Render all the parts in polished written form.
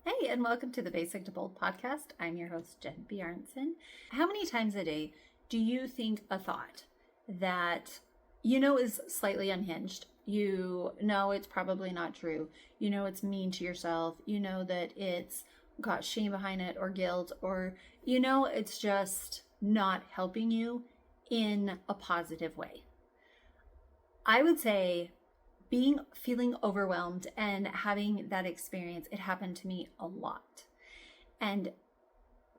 Hey, and welcome to the Basic to Bold podcast. I'm your host, Jen Bjarnson. How many times a day do you think a thought that you know is slightly unhinged? You know it's probably not true. You know it's mean to yourself. You know that it's got shame behind it or guilt, or you know it's just not helping you in a positive way. I would say feeling overwhelmed and having that experience, it happened to me a lot. And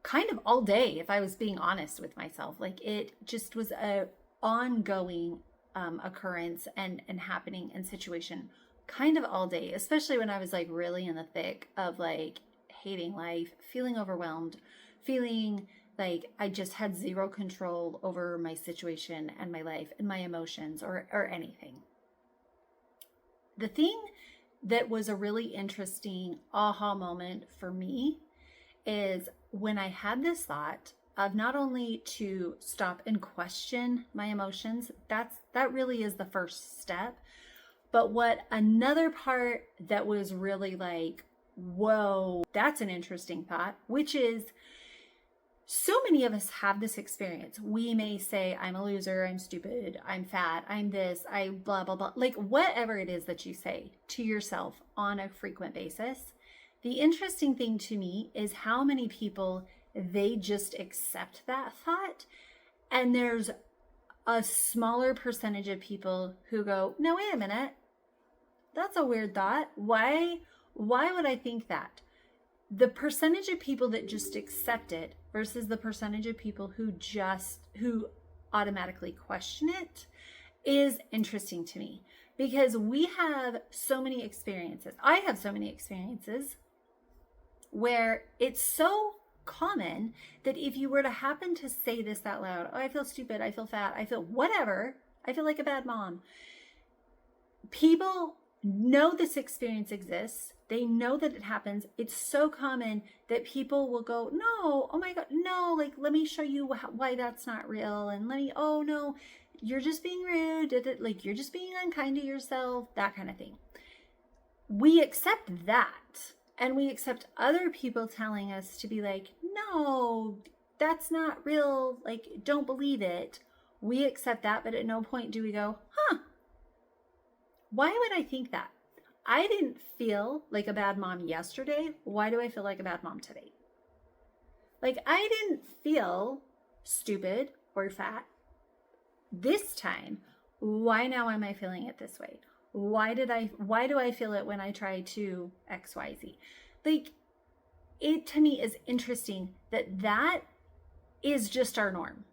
kind of all day, if I was being honest with myself, like it just was a ongoing occurrence and happening and situation kind of all day, especially when I was like really in the thick of like hating life, feeling overwhelmed, feeling like I just had zero control over my situation and my life and my emotions or anything. The thing that was a really interesting aha moment for me is when I had this thought of not only to stop and question my emotions, that really is the first step. But what another part that was really like, whoa, that's an interesting thought, which is so many of us have this experience. We may say, I'm a loser, I'm stupid, I'm fat, I'm this, I blah, blah, blah. Like whatever it is that you say to yourself on a frequent basis. The interesting thing to me is how many people, they just accept that thought. And there's a smaller percentage of people who go, no, wait a minute. That's a weird thought. Why would I think that? The percentage of people that just accept it versus the percentage of people who automatically question it is interesting to me, because we have so many experiences. I have so many experiences where it's so common that if you were to happen to say this out loud, oh, I feel stupid, I feel fat, I feel whatever, I feel like a bad mom. People know this experience exists. They know that it happens. It's so common that people will go, no, oh my God, no, like, let me show you why that's not real. And oh no, you're just being rude. Like, you're just being unkind to yourself, that kind of thing. We accept that. And we accept other people telling us to be like, no, that's not real. Like, don't believe it. We accept that, but at no point do we go, why would I think that? I didn't feel like a bad mom yesterday. Why do I feel like a bad mom today? Like, I didn't feel stupid or fat this time. Why now am I feeling it this way? Why do I feel it when I try to XYZ? Like, it to me is interesting that is just our norm.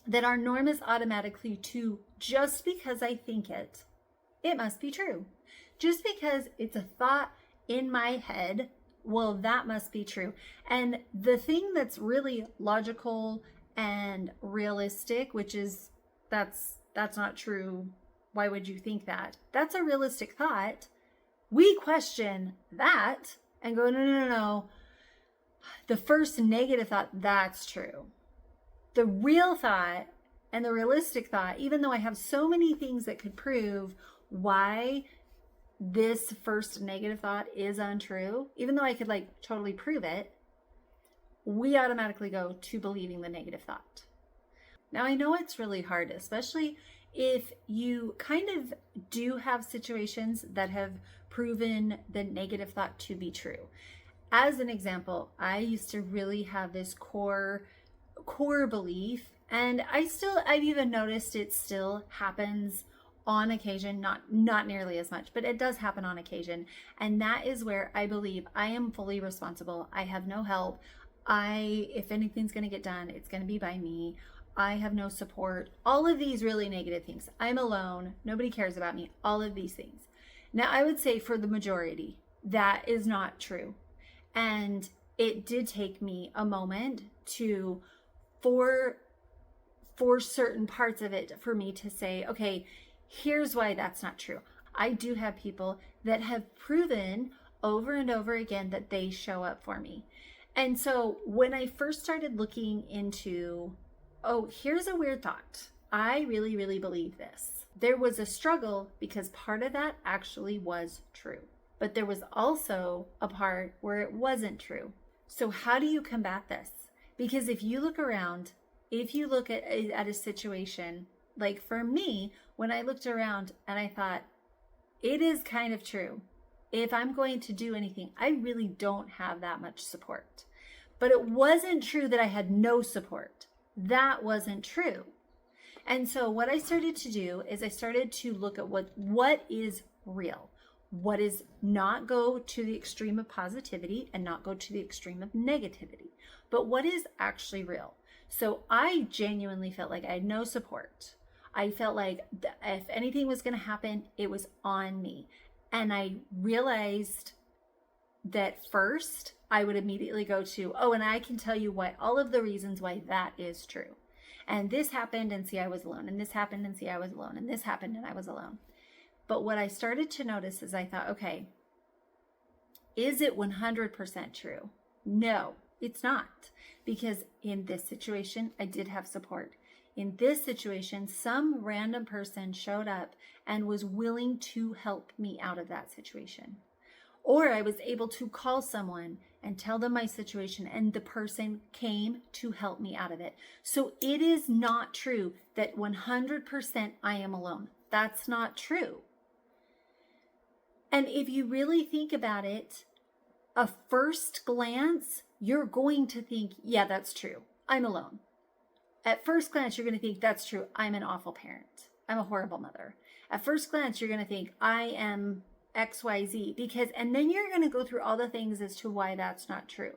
That our norm is automatically to, just because I think it must be true. Just because it's a thought in my head, well, that must be true. And the thing that's really logical and realistic, which is that's not true. Why would you think that? That's a realistic thought. We question that and go, no. The first negative thought, that's true. The real thought and the realistic thought, even though I have so many things that could prove why this first negative thought is untrue, even though I could like totally prove it, we automatically go to believing the negative thought. Now, I know it's really hard, especially if you kind of do have situations that have proven the negative thought to be true. As an example, I used to really have this core belief, and I've even noticed it still happens on occasion, not nearly as much, but it does happen on occasion. And that is where I believe I am fully responsible. I have no help. If anything's going to get done, it's going to be by me. I have no support. All of these really negative things. I'm alone. Nobody cares about me. All of these things. Now, I would say for the majority, that is not true. And it did take me a moment for certain parts of it, for me to say, okay, here's why that's not true. I do have people that have proven over and over again that they show up for me. And so when I first started looking into, oh, here's a weird thought, I really, really believe this, there was a struggle because part of that actually was true. but there was also a part where it wasn't true. So how do you combat this? Because if you look around, if you look at a situation, like for me, when I looked around and I thought, it is kind of true. If I'm going to do anything, I really don't have that much support. But it wasn't true that I had no support. That wasn't true. And so what I started to do is I started to look at what is real. What is not go to the extreme of positivity and not go to the extreme of negativity, but what is actually real. So I genuinely felt like I had no support. I felt like if anything was going to happen, it was on me. And I realized that first I would immediately go to, oh, and I can tell you why, all of the reasons why that is true. And this happened and see, I was alone. And this happened and see, I was alone. And this happened and I was alone. But what I started to notice is I thought, okay, is it 100% true? No, it's not. Because in this situation, I did have support. In this situation, some random person showed up and was willing to help me out of that situation. Or I was able to call someone and tell them my situation, and the person came to help me out of it. So it is not true that 100% I am alone. That's not true. And if you really think about it, a first glance, you're going to think, yeah, that's true. I'm alone. At first glance, you're going to think, that's true. I'm an awful parent. I'm a horrible mother. At first glance, you're going to think, I am XYZ, and then you're going to go through all the things as to why that's not true.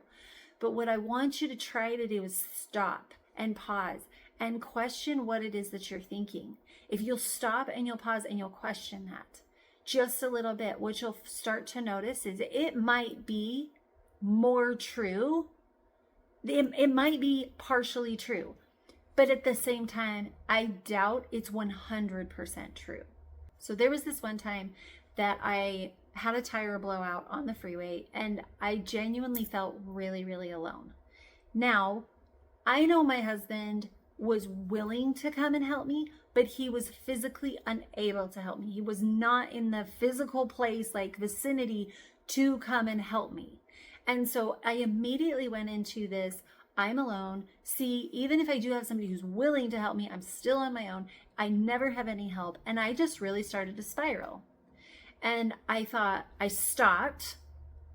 But what I want you to try to do is stop and pause and question what it is that you're thinking. If you'll stop and you'll pause and you'll question that just a little bit, what you'll start to notice is it might be more true. It might be partially true, but at the same time, I doubt it's 100% true. So there was this one time that I had a tire blowout on the freeway and I genuinely felt really, really alone. Now, I know my husband was willing to come and help me, but he was physically unable to help me. He was not in the physical place, like vicinity, to come and help me. And so I immediately went into this, I'm alone. See, even if I do have somebody who's willing to help me, I'm still on my own. I never have any help. And I just really started to spiral. And I thought, I stopped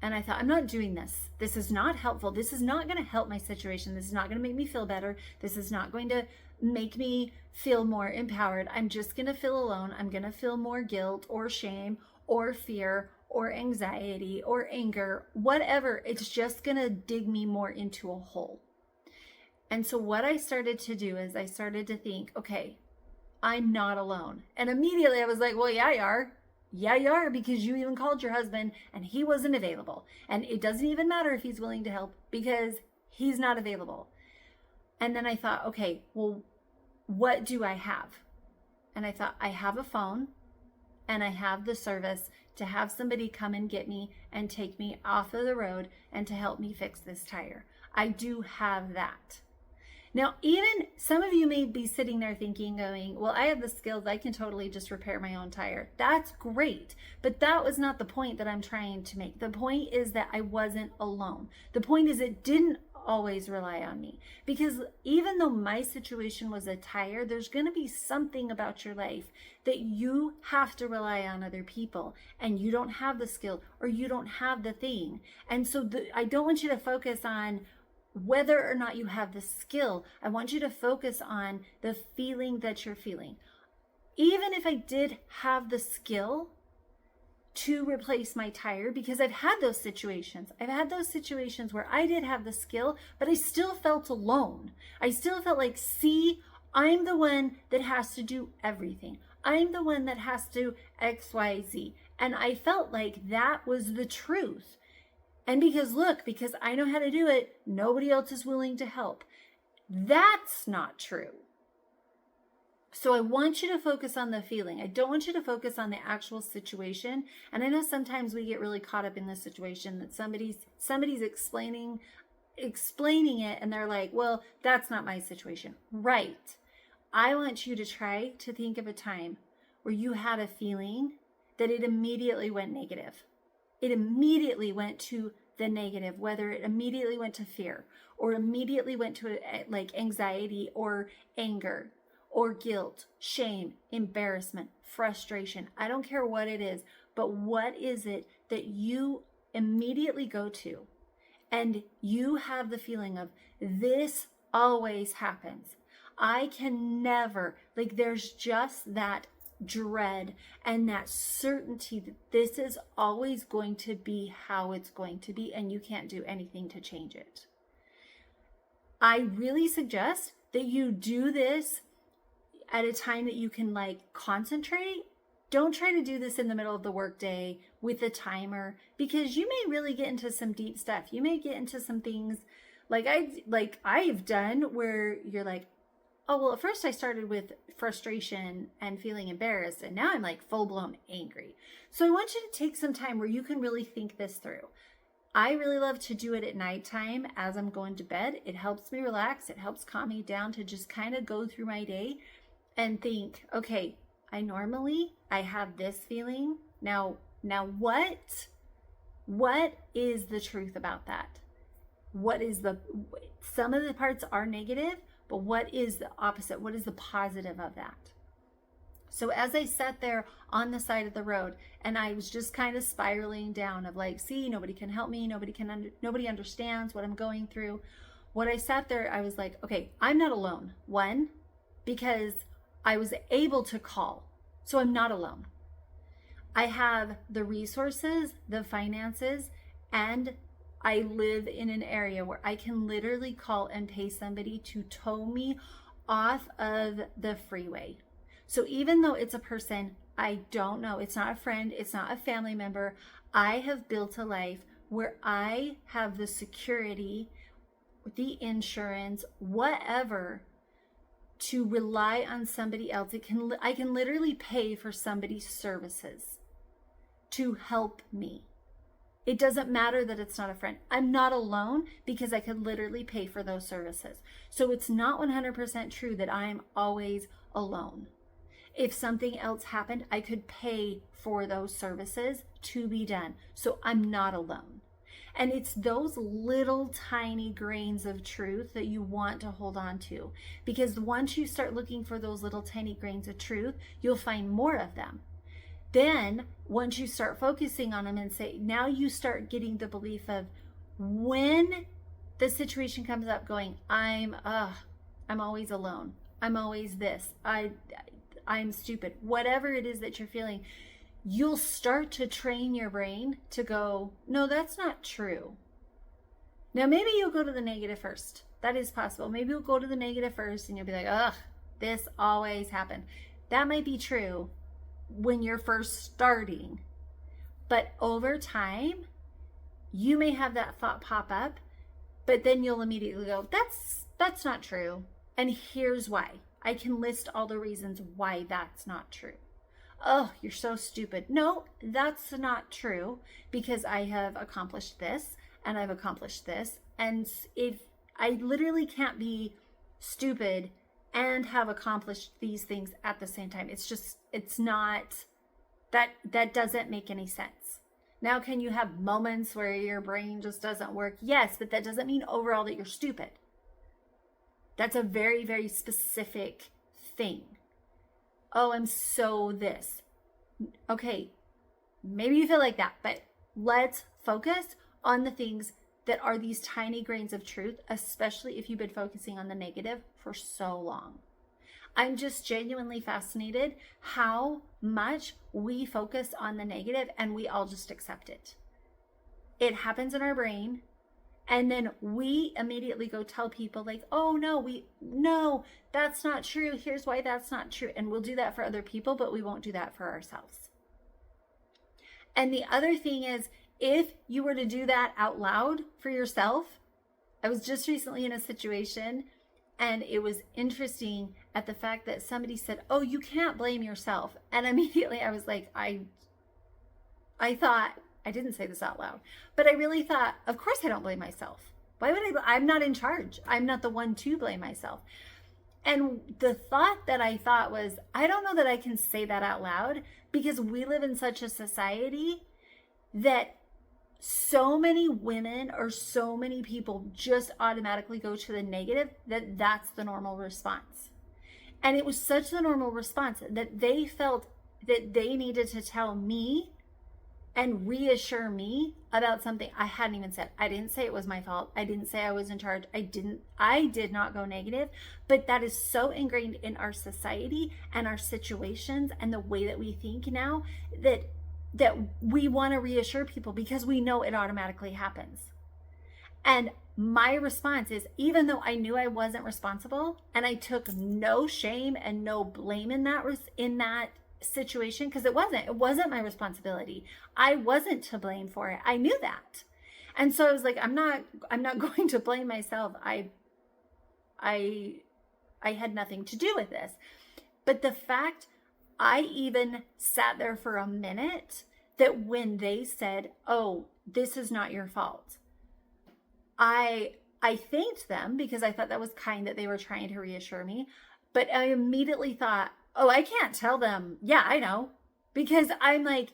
and I thought, I'm not doing this. This is not helpful. This is not going to help my situation. This is not going to make me feel better. This is not going to make me feel more empowered. I'm just going to feel alone. I'm going to feel more guilt or shame or fear or anxiety or anger, whatever. It's just going to dig me more into a hole. And so what I started to do is I started to think, okay, I'm not alone. And immediately I was like, well, yeah, you are. Yeah, you are, because you even called your husband and he wasn't available. And it doesn't even matter if he's willing to help because he's not available. And then I thought, okay, well, what do I have? And I thought, I have a phone and I have the service to have somebody come and get me and take me off of the road and to help me fix this tire. I do have that. Now, even some of you may be sitting there thinking, going, well, I have the skills. I can totally just repair my own tire. That's great. But that was not the point that I'm trying to make. The point is that I wasn't alone. The point is it didn't always rely on me. Because even though my situation was a tire, there's going to be something about your life that you have to rely on other people. And you don't have the skill or you don't have the thing. And so I don't want you to focus on whether or not you have the skill. I want you to focus on the feeling that you're feeling. Even if I did have the skill to replace my tire, because I've had those situations. I've had those situations where I did have the skill, but I still felt alone. I still felt like, see, I'm the one that has to do everything. I'm the one that has to X, Y, Z. And I felt like that was the truth. And because I know how to do it, nobody else is willing to help. That's not true. So I want you to focus on the feeling. I don't want you to focus on the actual situation. And I know sometimes we get really caught up in the situation that somebody's explaining it and they're like, well, that's not my situation. Right. I want you to try to think of a time where you had a feeling that it immediately went negative. it immediately went to the negative, whether it immediately went to fear or immediately went to like anxiety or anger or guilt, shame, embarrassment, frustration. I don't care what it is, but what is it that you immediately go to and you have the feeling of this always happens. I can never, like there's just that dread and that certainty that this is always going to be how it's going to be and you can't do anything to change it. I really suggest that you do this at a time that you can like concentrate. Don't try to do this in the middle of the workday with a timer, because you may really get into some deep stuff. You may get into some things like I've done where you're like, oh, well, at first I started with frustration and feeling embarrassed, and now I'm like full-blown angry. So I want you to take some time where you can really think this through. I really love to do it at nighttime as I'm going to bed. It helps me relax. It helps calm me down to just kind of go through my day and think, okay, I have this feeling. Now what is the truth about that? Some of the parts are negative, but what is the opposite? What is the positive of that? So as I sat there on the side of the road and I was just kind of spiraling down of like, see, nobody can help me. Nobody understands what I'm going through. What I sat there, I was like, okay, I'm not alone. One, because I was able to call. So I'm not alone. I have the resources, the finances, and I live in an area where I can literally call and pay somebody to tow me off of the freeway. So even though it's a person I don't know, it's not a friend, it's not a family member, I have built a life where I have the security, the insurance, whatever, to rely on somebody else. I can literally pay for somebody's services to help me. It doesn't matter that it's not a friend. I'm not alone because I could literally pay for those services. So it's not 100% true that I'm always alone. If something else happened, I could pay for those services to be done. So I'm not alone. And it's those little tiny grains of truth that you want to hold on to. Because once you start looking for those little tiny grains of truth, you'll find more of them. Then once you start focusing on them and say, now you start getting the belief of when the situation comes up going, I'm always alone. I'm always this. I'm stupid. Whatever it is that you're feeling, you'll start to train your brain to go, no, that's not true. Now, maybe you'll go to the negative first. That is possible. Maybe you'll go to the negative first and you'll be like, this always happened. That might be true when you're first starting. But over time, you may have that thought pop up, but then you'll immediately go, that's not true. And here's why. I can list all the reasons why that's not true. Oh, you're so stupid. No, that's not true, because I have accomplished this and I've accomplished this. And if I literally can't be stupid and have accomplished these things at the same time, it's not, that doesn't make any sense. Now, can you have moments where your brain just doesn't work? Yes, but that doesn't mean overall that you're stupid. That's a very, very specific thing. Oh, I'm so this. Okay, maybe you feel like that, but let's focus on the things that are these tiny grains of truth, especially if you've been focusing on the negative for so long. I'm just genuinely fascinated how much we focus on the negative and we all just accept it. It happens in our brain. And then we immediately go tell people like, oh no, that's not true. Here's why that's not true. And we'll do that for other people, but we won't do that for ourselves. And the other thing is, if you were to do that out loud for yourself, I was just recently in a situation and it was interesting at the fact that somebody said, oh, you can't blame yourself. And immediately I was like, I thought, I didn't say this out loud, but I really thought, of course I don't blame myself. Why would I'm not in charge. I'm not the one to blame myself. And the thought that I thought was, I don't know that I can say that out loud, because we live in such a society that so many women or so many people just automatically go to the negative that that's the normal response. And it was such the normal response that they felt that they needed to tell me and reassure me about something I hadn't even said. I didn't say it was my fault. I didn't say I was in charge. I did not go negative, but that is so ingrained in our society and our situations and the way that we think now that we want to reassure people because we know it automatically happens. And my response is, even though I knew I wasn't responsible and I took no shame and no blame in that situation, because it wasn't my responsibility. I wasn't to blame for it. I knew that. And so I was like, I'm not going to blame myself. I had nothing to do with this. But the fact I even sat there for a minute, that when they said, "Oh, this is not your fault," I thanked them because I thought that was kind that they were trying to reassure me. But I immediately thought, oh, I can't tell them. Yeah, I know. Because I'm like,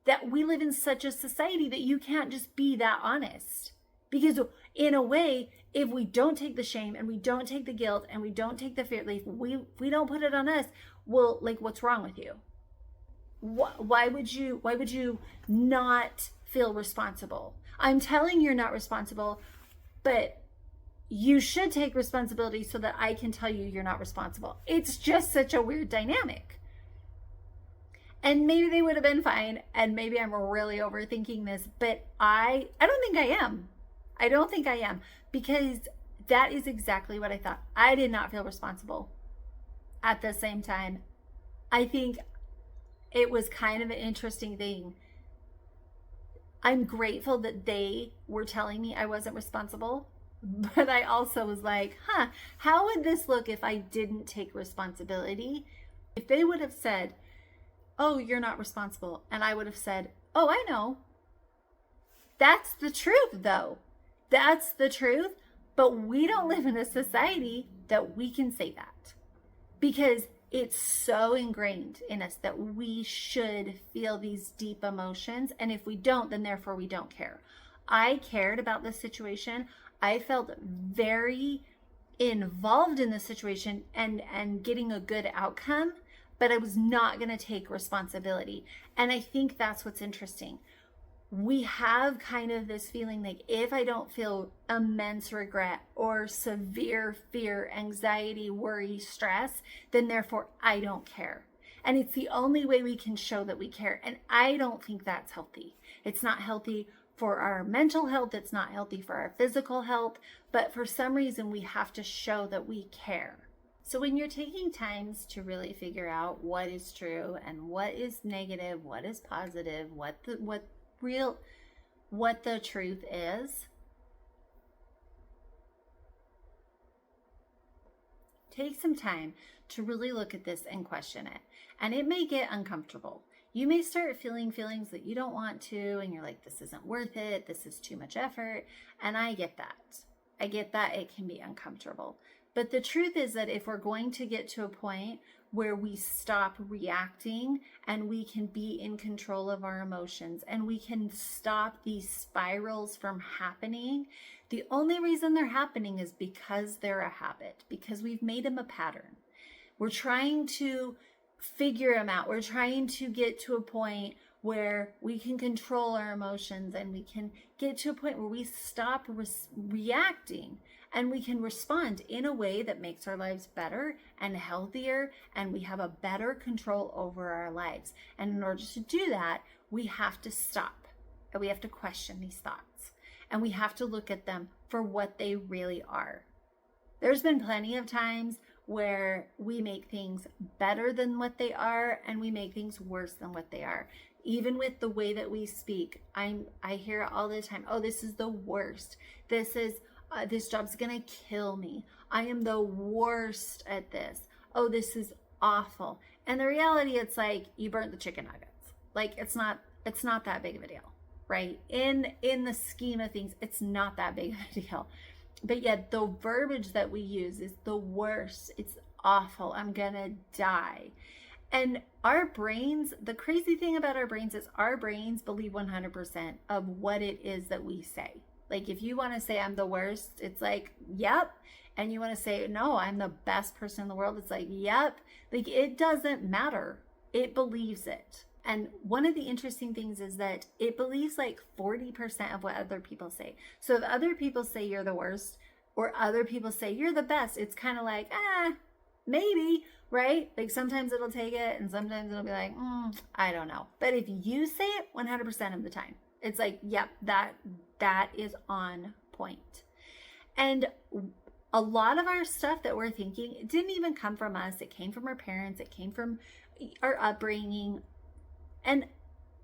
that we live in such a society that you can't just be that honest. Because in a way, if we don't take the shame and we don't take the guilt and we don't take the fear, like we don't put it on us, well, like, what's wrong with you? Why would you not feel responsible? I'm telling you're not responsible, but you should take responsibility so that I can tell you you're not responsible. It's just such a weird dynamic. And maybe they would have been fine, and maybe I'm really overthinking this, but I don't think I am. I don't think I am, because that is exactly what I thought. I did not feel responsible. At the same time, I think it was kind of an interesting thing. I'm grateful that they were telling me I wasn't responsible, but I also was like, how would this look if I didn't take responsibility? If they would have said, "Oh, you're not responsible," and I would have said, "Oh, I know." That's the truth, though. That's the truth. But we don't live in a society that we can say that, because it's so ingrained in us that we should feel these deep emotions. And if we don't, then therefore we don't care. I cared about this situation. I felt very involved in the situation and getting a good outcome, but I was not going to take responsibility. And I think that's what's interesting. We have kind of this feeling like, if I don't feel immense regret or severe fear, anxiety, worry, stress, then therefore I don't care. And it's the only way we can show that we care. And I don't think that's healthy. It's not healthy for our mental health. It's not healthy for our physical health. But for some reason, we have to show that we care. So when you're taking times to really figure out what is true and what is negative, what is positive, what the truth is, take some time to really look at this and question it. And it may get uncomfortable. You may start feeling feelings that you don't want to, and you're like, this isn't worth it, this is too much effort. And I get that. It can be uncomfortable. But the truth is that if we're going to get to a point where we stop reacting and we can be in control of our emotions and we can stop these spirals from happening, the only reason they're happening is because they're a habit, because we've made them a pattern. We're trying to figure them out. We're trying to get to a point where we can control our emotions and we can get to a point where we stop reacting and we can respond in a way that makes our lives better and healthier, and we have a better control over our lives. And in order to do that, we have to stop and we have to question these thoughts and we have to look at them for what they really are. There's been plenty of times where we make things better than what they are and we make things worse than what they are. Even with the way that we speak, I hear it all the time. Oh, this is the worst. This job's gonna kill me. I am the worst at this. Oh, this is awful. And the reality, it's like you burnt the chicken nuggets. Like it's not that big of a deal, right? In the scheme of things, it's not that big of a deal. But yet the verbiage that we use is the worst. It's awful. I'm gonna die. And our brains, the crazy thing about our brains is our brains believe 100% of what it is that we say. Like if you want to say I'm the worst, it's like, yep. And you want to say, no, I'm the best person in the world, it's like, yep. Like it doesn't matter. It believes it. And one of the interesting things is that it believes like 40% of what other people say. So if other people say you're the worst or other people say you're the best, it's kind of like, maybe, right? Like sometimes it'll take it and sometimes it'll be like, I don't know. But if you say it 100% of the time, it's like, yep, that is on point. And a lot of our stuff that we're thinking, it didn't even come from us. It came from our parents. It came from our upbringing. And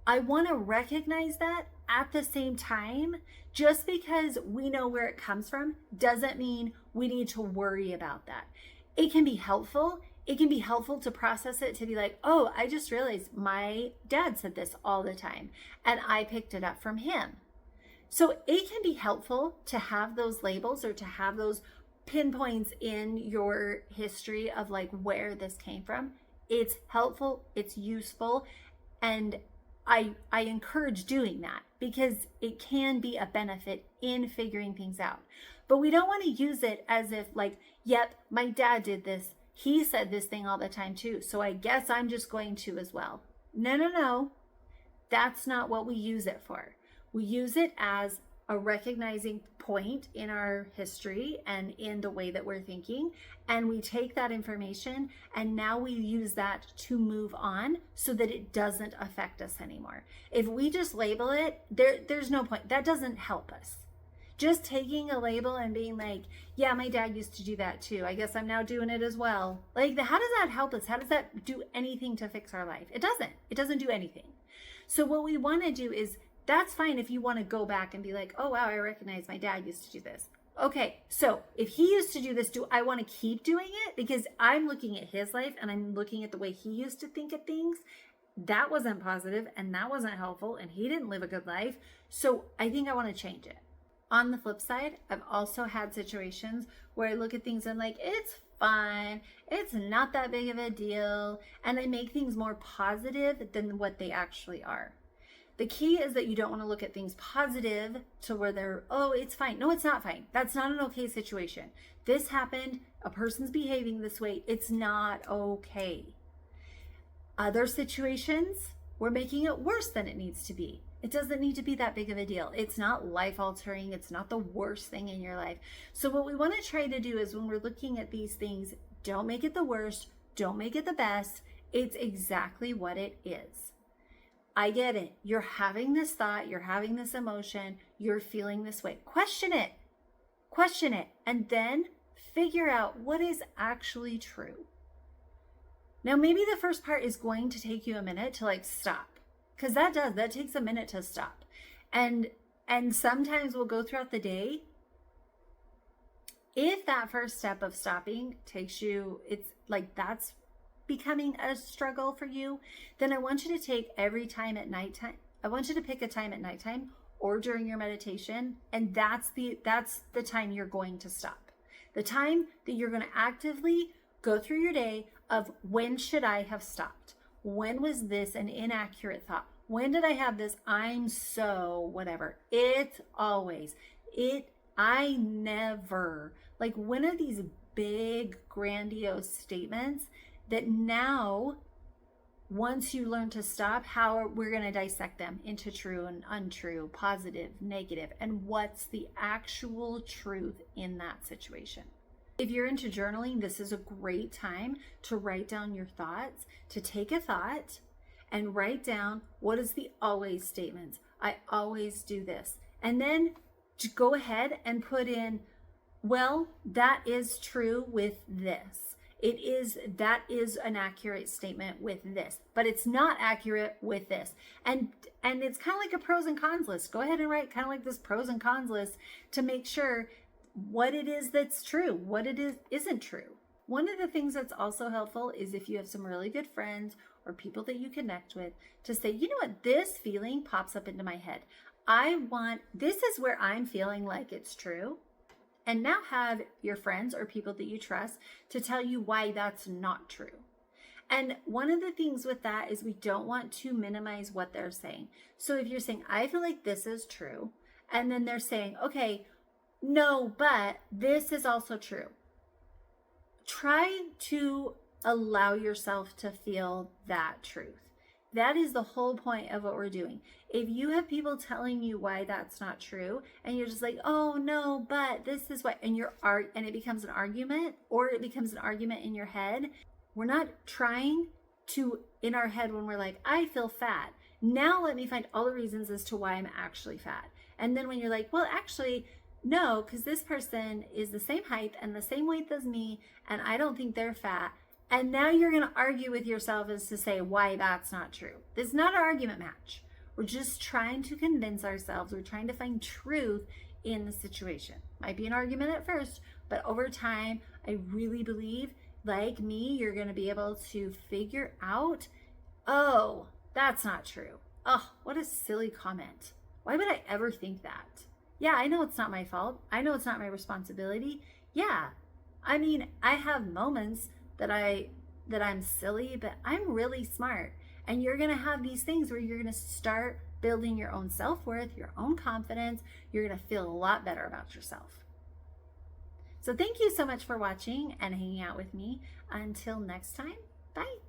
I want to recognize that at the same time. Just because we know where it comes from doesn't mean we need to worry about that. It can be helpful. It can be helpful to process it, to be like, oh, I just realized my dad said this all the time and I picked it up from him. So it can be helpful to have those labels or to have those pinpoints in your history of like where this came from. It's helpful, it's useful, and I encourage doing that because it can be a benefit in figuring things out. But we don't want to use it as if like, yep, my dad did this. He said this thing all the time too, so I guess I'm just going to as well. No. That's not what we use it for. We use it as a recognizing point in our history and in the way that we're thinking. And we take that information and now we use that to move on so that it doesn't affect us anymore. If we just label it, there's no point. That doesn't help us. Just taking a label and being like, yeah, my dad used to do that too. I guess I'm now doing it as well. Like, how does that help us? How does that do anything to fix our life? It doesn't. It doesn't do anything. So what we want to do is, that's fine if you want to go back and be like, oh, wow, I recognize my dad used to do this. Okay, so if he used to do this, do I want to keep doing it? Because I'm looking at his life and I'm looking at the way he used to think of things. That wasn't positive and that wasn't helpful and he didn't live a good life. So I think I want to change it. On the flip side, I've also had situations where I look at things and I'm like, it's fine. It's not that big of a deal. And I make things more positive than what they actually are. The key is that you don't want to look at things positive to where they're, oh, it's fine. No, it's not fine. That's not an okay situation. This happened. A person's behaving this way. It's not okay. Other situations, we're making it worse than it needs to be. It doesn't need to be that big of a deal. It's not life altering. It's not the worst thing in your life. So what we want to try to do is when we're looking at these things, don't make it the worst. Don't make it the best. It's exactly what it is. I get it. You're having this thought, you're having this emotion, you're feeling this way. Question it. Question it. And then figure out what is actually true. Now, maybe the first part is going to take you a minute to like stop. Because that takes a minute to stop. And sometimes we'll go throughout the day. If that first step of stopping takes you, it's like that's becoming a struggle for you, then I want you to take every time at nighttime. I want you to pick a time at nighttime or during your meditation, and that's the time you're going to stop. The time that you're going to actively go through your day of when should I have stopped? When was this an inaccurate thought? When did I have this I'm so whatever? It's always I never. Like, when are these big grandiose statements that now, once you learn to stop, how we're going to dissect them into true and untrue, positive, negative, and what's the actual truth in that situation. If you're into journaling, this is a great time to write down your thoughts, to take a thought and write down what is the always statements. I always do this. And then to go ahead and put in, well, that is true with this. That is an accurate statement with this, but it's not accurate with this. And it's kind of like a pros and cons list. Go ahead and write kind of like this pros and cons list to make sure what it is that's true, what it is isn't true. One of the things that's also helpful is if you have some really good friends or people that you connect with to say, you know what, this feeling pops up into my head. This is where I'm feeling like it's true. And now have your friends or people that you trust to tell you why that's not true. And one of the things with that is we don't want to minimize what they're saying. So if you're saying, I feel like this is true, and then they're saying, okay, no, but this is also true. Try to allow yourself to feel that truth. That is the whole point of what we're doing. If you have people telling you why that's not true, and you're just like, oh no, but this is what, and and it becomes an argument, or it becomes an argument in your head. We're not trying to, in our head, when we're like, I feel fat. Now let me find all the reasons as to why I'm actually fat. And then when you're like, well, actually, no, because this person is the same height and the same weight as me, and I don't think they're fat. And now you're going to argue with yourself as to say why that's not true. This is not an argument match. We're just trying to convince ourselves. We're trying to find truth in the situation. Might be an argument at first, but over time, I really believe, like me, you're going to be able to figure out, oh, that's not true. Oh, what a silly comment. Why would I ever think that? Yeah, I know it's not my fault. I know it's not my responsibility. Yeah, I mean, I have moments that I'm silly, but I'm really smart. And you're going to have these things where you're going to start building your own self-worth, your own confidence. You're going to feel a lot better about yourself. So thank you so much for watching and hanging out with me. Until next time, bye.